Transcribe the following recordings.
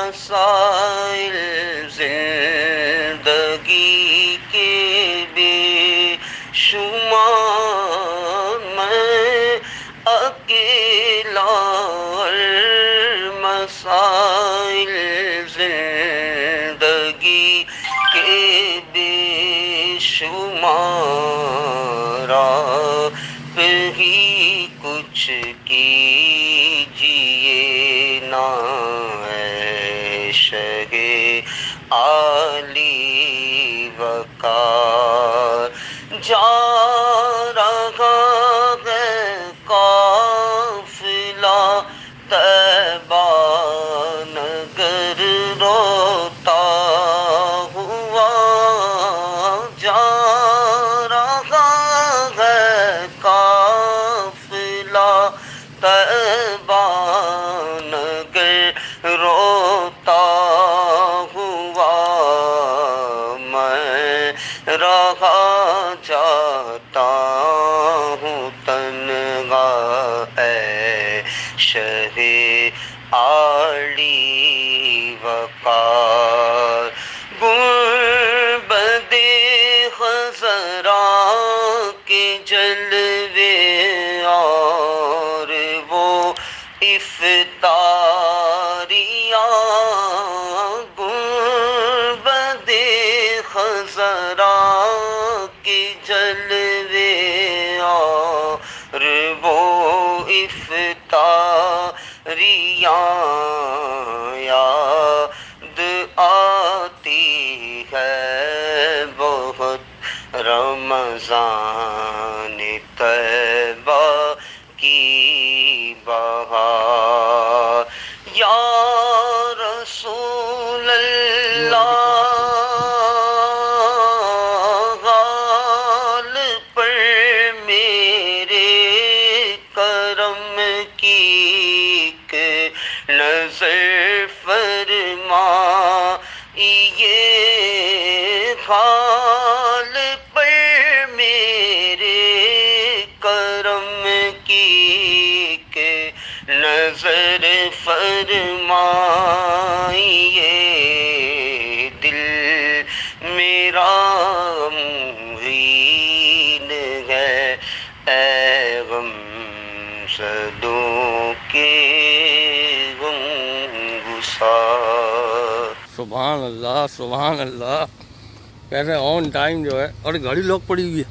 मसाइल जिंदगी के बेशुमार, मैं अकेला और मसाइल जिंदगी के बेशुमार, आप ही कुछ कीजिए ना शगे आली वकार। जा रहा है काफिला तैबा नगर रोता हुआ, जा रहा है काफिला तैबा नगर रोता हुआ, मैं रहा जाता हूँ तन्हा है शहे आली वकार। गुर्बदे खज़रा के जलवे और वो इफ्तारियाँ, गुर्बदे खज़रा के जलवे और वो इफ्तारियाँ, याद आती है बहुत रमज़ान तैबा की बहार। या रसूल अल्लाह, गाल पर मेरे करम की नजर फरमाइए, गाल पर मेरे करम की नजर फरमाइए। दिल मेरा मुहीन है ऐ गम सदों के गुमगुसार। सुभान अल्लाह, सुभान अल्लाह। कैसे ऑन टाइम जो है। और घड़ी लॉक पड़ी हुई है,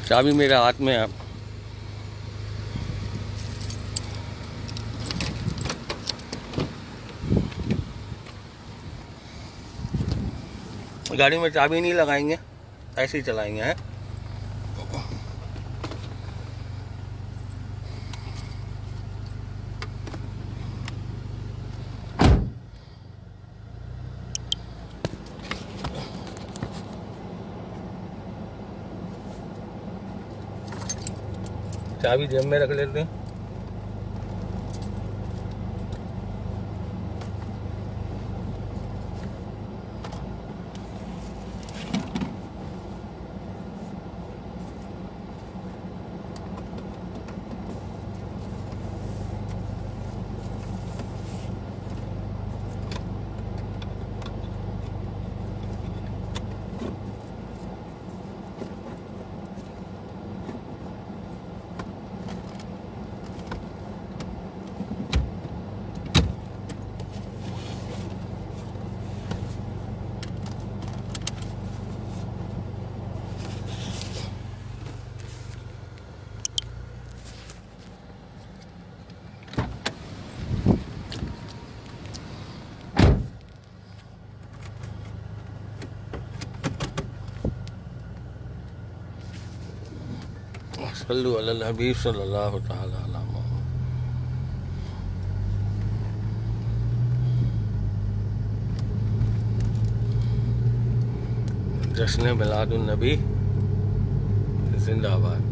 चाबी मेरे हाथ में है। गाड़ी में चाबी नहीं लगाएंगे, ऐसे ही चलाएंगे हैं। चाबी जेब में रख लेते हैं। सल्लु अलल हबीब सल्लल्लाहु तआला अलैहि वसल्लम। जश्न मिलादुन नबी जिंदाबाद।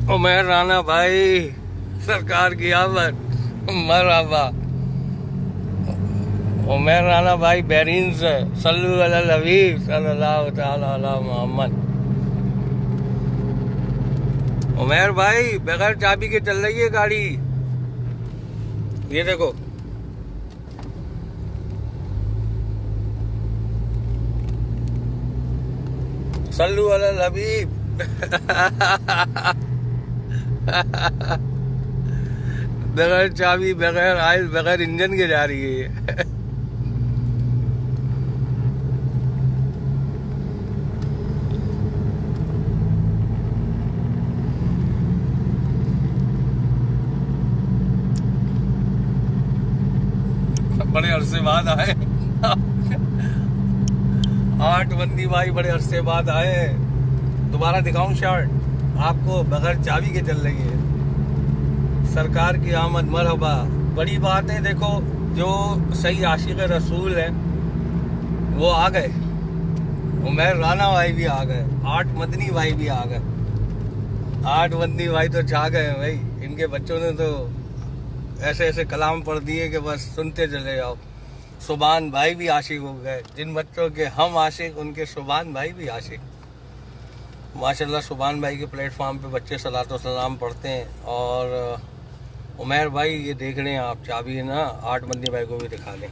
उमर राना भाई, सरकार की आमद, मरहबा। उमर राना भाई बहरीन से, सल्लु अलल हबीब सल्लल्लाहु तआला अला मोहम्मद। उमर भाई बगैर चाबी के चल रही है गाड़ी, ये देखो। सल्लु अलल हबीब। बगैर चाबी, बगैर आयल, बगैर इंजन के जा रही है ये। बड़े अरसे बाद आए। 8 बंदी भाई बड़े अरसे बाद आए। दोबारा दिखाऊं शर्ट आपको, बगैर चाबी के चल रही है। सरकार की आमद, मरहबा। बड़ी बात है, देखो जो सही आशिक रसूल है वो आ गए। उमर राना भाई भी आ गए, 8 मदनी भाई भी आ गए। 8 मदनी भाई तो छा गए भाई। इनके बच्चों ने तो ऐसे ऐसे कलाम पढ़ दिए कि बस सुनते चले जाओ। सुभान भाई भी आशिक हो गए। जिन बच्चों के हम आशिक, उनके सुभान भाई भी आशिक। माशाल्लाह सुभान भाई के प्लेटफॉर्म पे बच्चे सलात व सलाम पढ़ते हैं। और उमर भाई ये देख रहे हैं आप, चाबी है ना, 8 बंदी भाई को भी दिखा दें।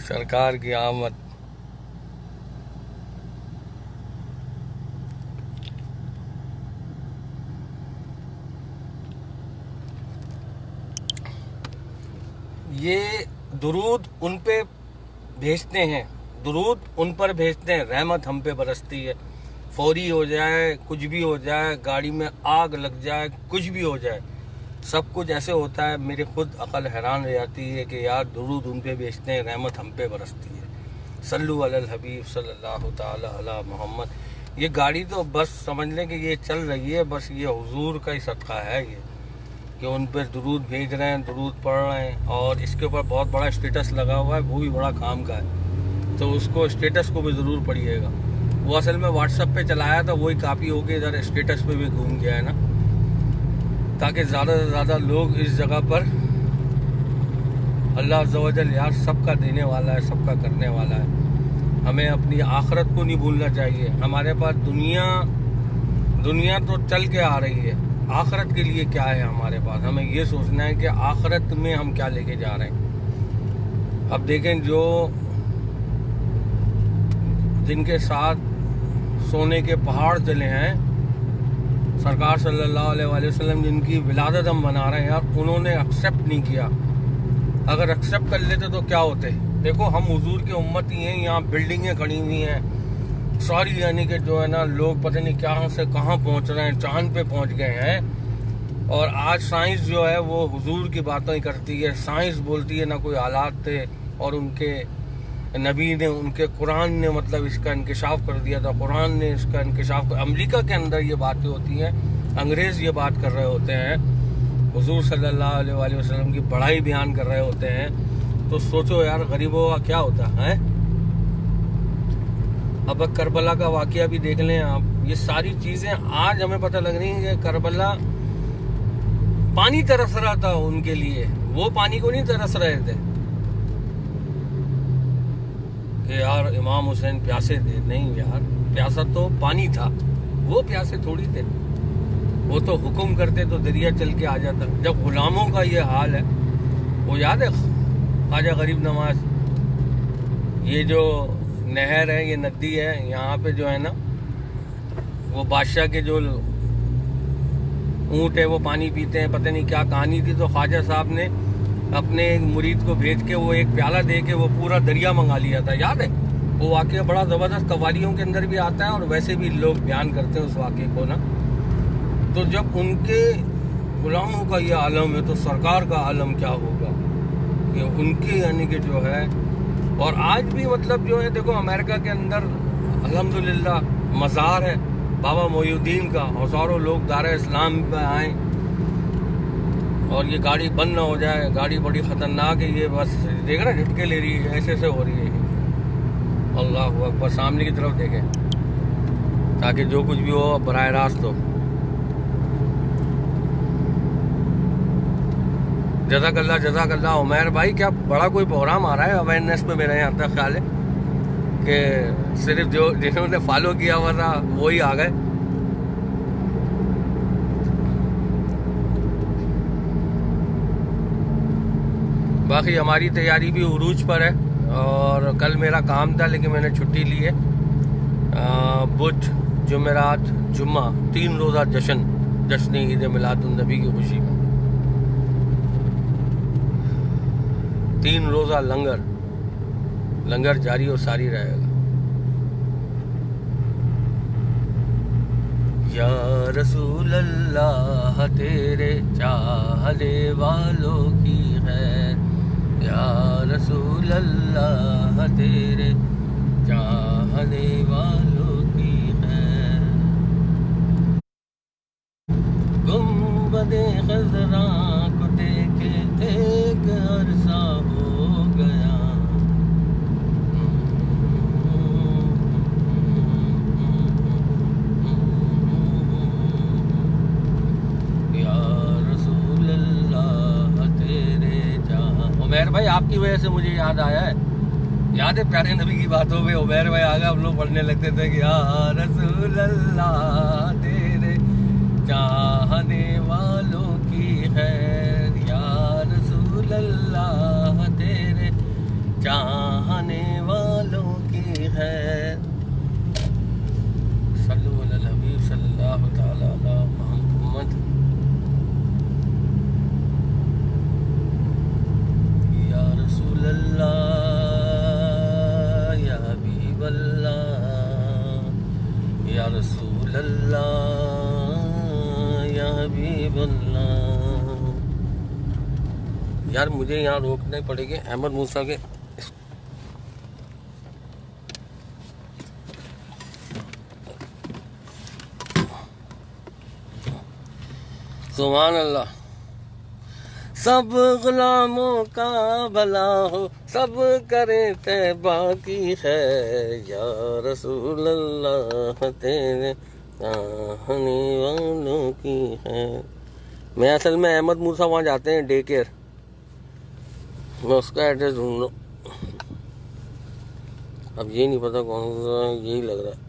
सरकार की आमद। ये दुरूद उन पे भेजते हैं, दुरूद उन पर भेजते हैं, रहमत हम पे बरसती है। फौरी हो जाए, कुछ भी हो जाए, गाड़ी में आग लग जाए, कुछ भी हो जाए, सब कुछ ऐसे होता है। मेरी खुद अकल हैरान रह जाती है कि यार दुरूद उन पे भेजते हैं, रहमत हम पे बरसती है। सल्लु अलल हबीब सल्लल्लाहु तआला अला मोहम्मद। ये गाड़ी तो बस समझ लें कि ये चल रही है, बस ये हुजूर का ही सदका है ये, कि उन पर दुरूद भेज रहे हैं, दुरूद पढ़ रहे हैं। और इसके ऊपर बहुत बड़ा स्टेटस लगा हुआ है, वो भी बड़ा काम का है, तो उसको स्टेटस को भी ज़रूर पढ़िएगा। वो असल में व्हाट्सएप पे चलाया था, वही कापी होके इधर स्टेटस पे भी घूम गया है ना, ताकि ज़्यादा से ज़्यादा लोग इस जगह पर, अल्लाह अज़्ज़ा व जल यार सबका देने वाला है, सबका करने वाला है। हमें अपनी आखिरत को नहीं भूलना चाहिए। हमारे पास दुनिया तो चल के आ रही है, आखिरत के लिए क्या है हमारे पास, हमें ये सोचना है कि आखिरत में हम क्या लेके जा रहे हैं। अब देखें, जो जिनके साथ सोने के पहाड़ चले हैं, सरकार सल्लल्लाहु अलैहि वसल्लम जिनकी विलादत हम मना रहे हैं यार, उन्होंने एक्सेप्ट नहीं किया। अगर एक्सेप्ट कर लेते तो क्या होते। देखो हम हुजूर के उम्मती हैं, यहाँ बिल्डिंगें खड़ी हुई हैं सारी, यानी कि जो है ना लोग पता नहीं कहाँ से कहाँ पहुँच रहे हैं, चांद पे पहुँच गए हैं। और आज साइंस जो है वो हुजूर की बातें करती है। साइंस बोलती है ना कोई हालात थे, और उनके नबी ने, उनके कुरान ने मतलब इसका इंकशाफ कर दिया था। कुरान ने इसका इंकशाफ कर, अमेरिका के अंदर ये बातें होती हैं, अंग्रेज़ ये बात कर रहे होते हैं, हुजूर सल्लल्लाहु अलैहि वसल्लम की बड़ाई बयान कर रहे होते हैं। तो सोचो यार गरीबों का क्या होता है। अब करबला का वाकया भी देख लें आप। ये सारी चीज़ें आज हमें पता लग रही हैं कि करबला पानी तरस रहा था उनके लिए, वो पानी को नहीं तरस रहे थे कि यार इमाम हुसैन प्यासे थे। नहीं यार, प्यासा तो पानी था, वो प्यासे थोड़ी थे। वो तो हुक्म करते तो दरिया चल के आ जाता। जब गुलामों का ये हाल है, वो याद है ख्वाजा गरीब नवाज, ये जो नहर है, ये नदी है, यहाँ पे जो है ना वो बादशाह के जो ऊँट है वो पानी पीते हैं, पता नहीं क्या कहानी थी। तो ख्वाजा साहब ने अपने एक मुरीद को भेज के वो एक प्याला दे के वो पूरा दरिया मंगा लिया था, याद है। वो वाक़या बड़ा ज़बरदस्त कवालियों के अंदर भी आता है और वैसे भी लोग बयान करते हैं उस वाक़े को ना। तो जब उनके गुलामों का ये आलम है तो सरकार का आलम क्या होगा, ये उनके यानी कि जो है। और आज भी मतलब जो है देखो अमेरिका के अंदर अल्हम्दुलिल्लाह मज़ार है बाबा मोइनुद्दीन का, हज़ारों लोग दार इस्लाम पे आए और ये गाड़ी बंद ना हो जाए, गाड़ी बड़ी खतरनाक है ये, बस देख रहे झटके ले रही है, ऐसे ऐसे हो रही है। अल्लाह अकबर, सामने की तरफ देखें ताकि जो कुछ भी हो बराह रास्त हो। जज़ाकल्लाह उमैर भाई, क्या बड़ा कोई प्रोग्राम आ रहा है अवेयरनेस पे, मेरा यहाँ तक ख्याल है कि सिर्फ जो जिन्होंने फॉलो किया हुआ था वही आ गए। बाकी हमारी तैयारी भी उरूज पर है और कल मेरा काम था लेकिन मैंने छुट्टी ली है। बुध जुमेरात जुम्मा 3 रोज़ा जश्न ईद मिलादुन्नबी की खुशी में 3 रोज़ा लंगर जारी और सारी रहेगा। या रसूल अल्लाह तेरे चाहने वालों की है, या रसूल अल्लाह तेरे चाहने वालों की है। गुंबदे खज़रा को देखे एक अरसा हो गया, या रसूल अल्लाह तेरे जहाँ। उमैर भाई आपकी वजह से मुझे याद आया है, याद है प्यारे नबी की बातों में उमैर भाई आगे हम लोग पढ़ने लगते थे कि या रसूल अल्लाह तेरे चाहने वालों की खैर, या रसूल अल्लाह तेरे चाहने वालों की खैर। सल्लल्लाहु अलैहि हबीब सल्लल्लाहु तआला अला मुहम्मद। या रसूल अल्लाह या हबीब अल्लाह, या रसूल अल्लाह या हबीब अल्लाह। यार मुझे यहाँ रोकने पड़ेंगे अहमद मूसा के सुभान अल्लाह। सब गुलामों का भला हो, सब करे तैबा की है, या रसूल अल्लाह तेरे चाहने वालों की है। मैं असल में अहमद मूसा वहाँ जाते हैं डे केयर, मैं उसका एड्रेस ढूंढ लूँ। अब ये नहीं पता कौन सा, यही लग रहा है।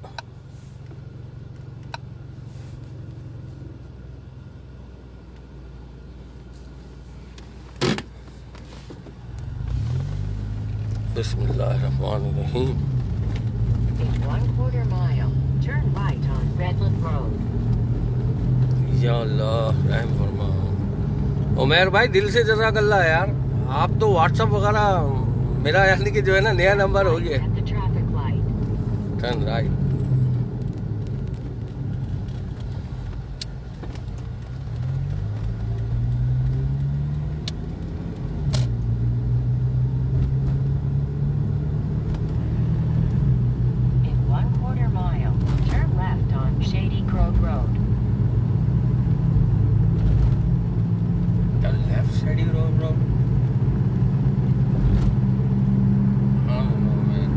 बिस्मिल्लाहिर्रहमानिर्रहीम। In 1/4 mile, turn right on Redland Road. या अल्लाह रहम फरमा। उमैर भाई दिल से जज़ाकल्लाह यार, आप तो व्हाट्सअप वगैरह मेरा यानी कि जो है ना नया नंबर हो गया। At the traffic light. Turn right. In 1/4 mile, turn left on Shady Grove Road. The left side road. I don't know, man.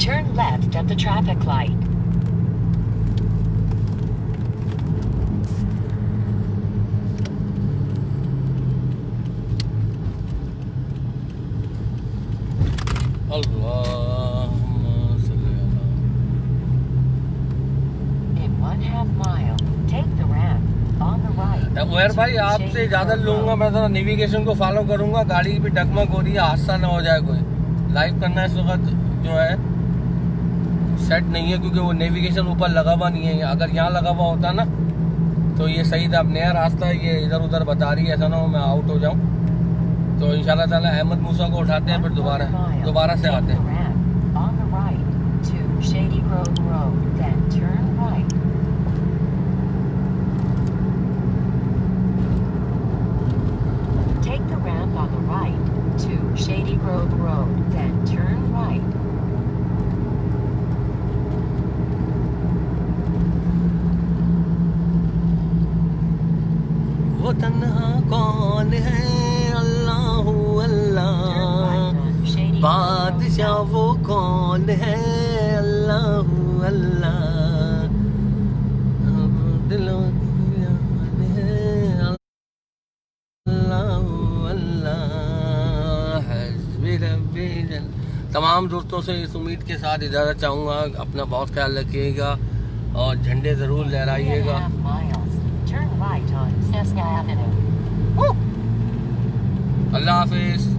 Turn left at the traffic light. Allahumma salli ala। In 1/2 mile, take the ramp on the right. Umair भाई आपसे ज़्यादा लूँगा मैं, थोड़ा navigation को follow करूँगा। गाड़ी भी डगमग हो रही है, हादसा ना हो जाए कोई। लाइव करना इस वक्त जो है सेट नहीं है क्योंकि वो नेविगेशन ऊपर लगा हुआ नहीं है। अगर यहाँ लगा हुआ होता ना तो ये सही था। अब नया रास्ता है, ये इधर उधर बता रही है, ऐसा ना हो मैं आउट हो जाऊँ। तो इंशाल्लाह ताला अहमद मूसा को उठाते हैं, फिर दोबारा से आते हैं। Take the ramp on the right to Shady Grove Road, then turn right. Take the ramp on the right to Shady Grove Road, then turn right. तमाम दोस्तों से इस उम्मीद के साथ इजाज़त चाहूँगा, अपना बहुत ख्याल रखिएगा और झंडे ज़रूर लहराइएगा। 3.5 miles. Turn right on Cesca Avenue. अल्लाह हाफिज़।